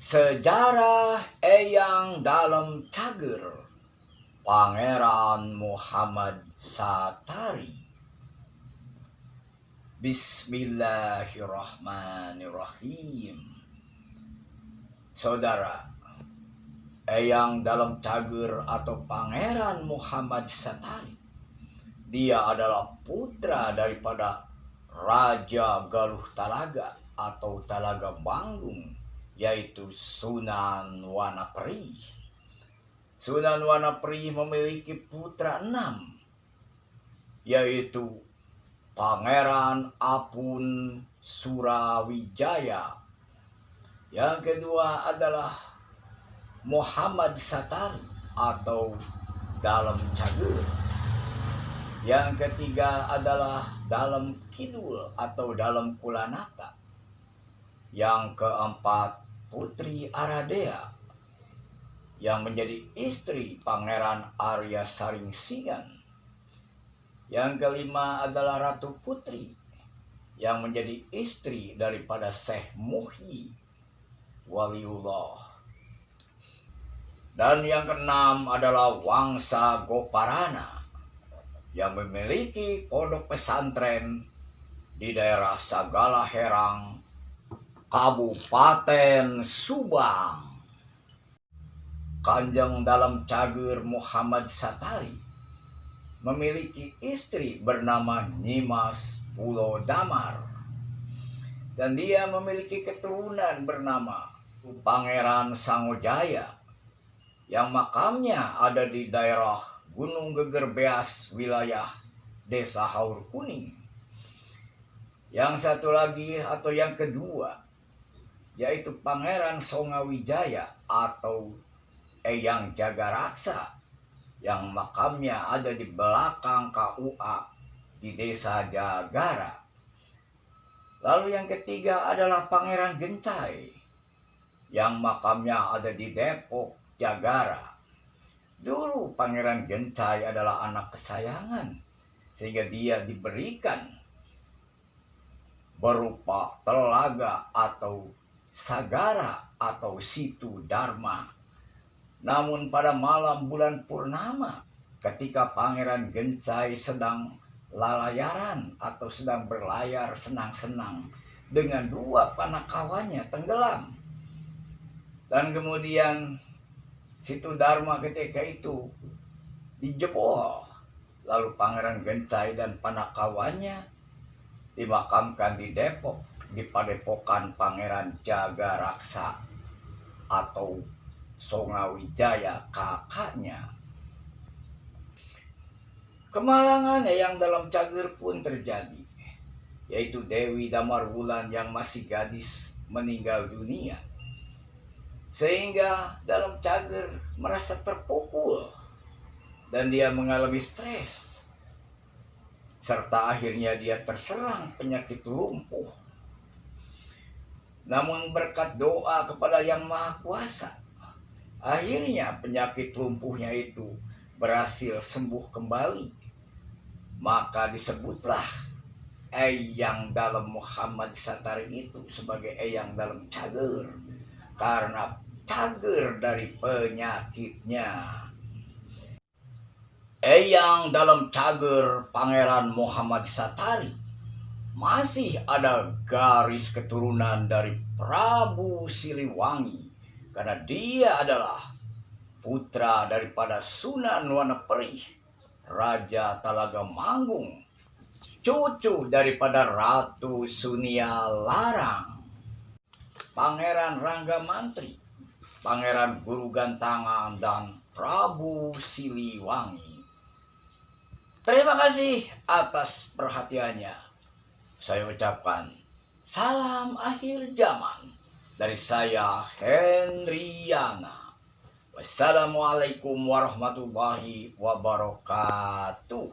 Sejarah Eyang Dalem Cager Pangeran Muhammad Satari. Bismillahirrahmanirrahim. Saudara, Eyang Dalem Cager atau Pangeran Muhammad Satari, dia adalah putra daripada Raja Galuh Talaga atau Talaga Manggung, yaitu Sunan Wanapri. Sunan Wanapri memiliki putra 6, yaitu Pangeran Apun Surawijaya. Yang kedua adalah Muhammad Satari atau Dalem Cager. Yang ketiga adalah Dalem Kidul atau Dalem Kulanata. Yang keempat Putri Aradea yang menjadi istri Pangeran Arya Saringsingan. Yang kelima adalah Ratu Putri yang menjadi istri daripada Syekh Muhyi Waliullah. Dan yang keenam adalah Wangsa Goparana yang memiliki pondok pesantren di daerah Sagala Herang, Kabupaten Subang. Kanjeng Dalem Cager Muhammad Satari memiliki istri bernama Nyimas Pulo Damar, dan dia memiliki keturunan bernama Pangeran Sangojaya yang makamnya ada di daerah Gunung Gegerbeas, wilayah Desa Haur Kuning. Yang satu lagi atau yang kedua yaitu Pangeran Songawijaya atau Eyang Jagaraksa yang makamnya ada di belakang KUA di Desa Jagara. Lalu yang ketiga adalah Pangeran Gencai yang makamnya ada di Depok Jagara. Dulu Pangeran Gencai adalah anak kesayangan, sehingga dia diberikan berupa telaga atau sagara atau situ dharma. Namun pada malam bulan purnama, ketika Pangeran Gencai sedang lalayaran atau sedang berlayar senang-senang dengan 2 panakawannya tenggelam. Dan kemudian situ dharma ketika itu dijebol. Lalu Pangeran Gencai dan panakawannya dimakamkan di Depok, di padepokan Pangeran Jagaraksa atau Songawijaya kakaknya. Kemalangan Eyang Dalem Cager pun terjadi, yaitu Dewi Damarwulan yang masih gadis meninggal dunia, sehingga Dalem Cager merasa terpukul dan dia mengalami stres, serta akhirnya dia terserang penyakit lumpuh. Namun berkat doa kepada Yang Maha Kuasa, akhirnya penyakit lumpuhnya itu berhasil sembuh kembali. Maka disebutlah Eyang Dalem Muhammad Satari itu sebagai Eyang Dalem Cager, karena cager dari penyakitnya. Eyang Dalem Cager Pangeran Muhammad Satari masih ada garis keturunan dari Prabu Siliwangi, karena dia adalah putra daripada Sunan Wanapri, Raja Talaga Manggung, cucu daripada Ratu Sunia Larang, Pangeran Rangga Mantri, Pangeran Guru Gantangan, dan Prabu Siliwangi. Terima kasih atas perhatiannya. Saya ucapkan salam akhir zaman dari saya, Hendriana. Wassalamualaikum warahmatullahi wabarakatuh.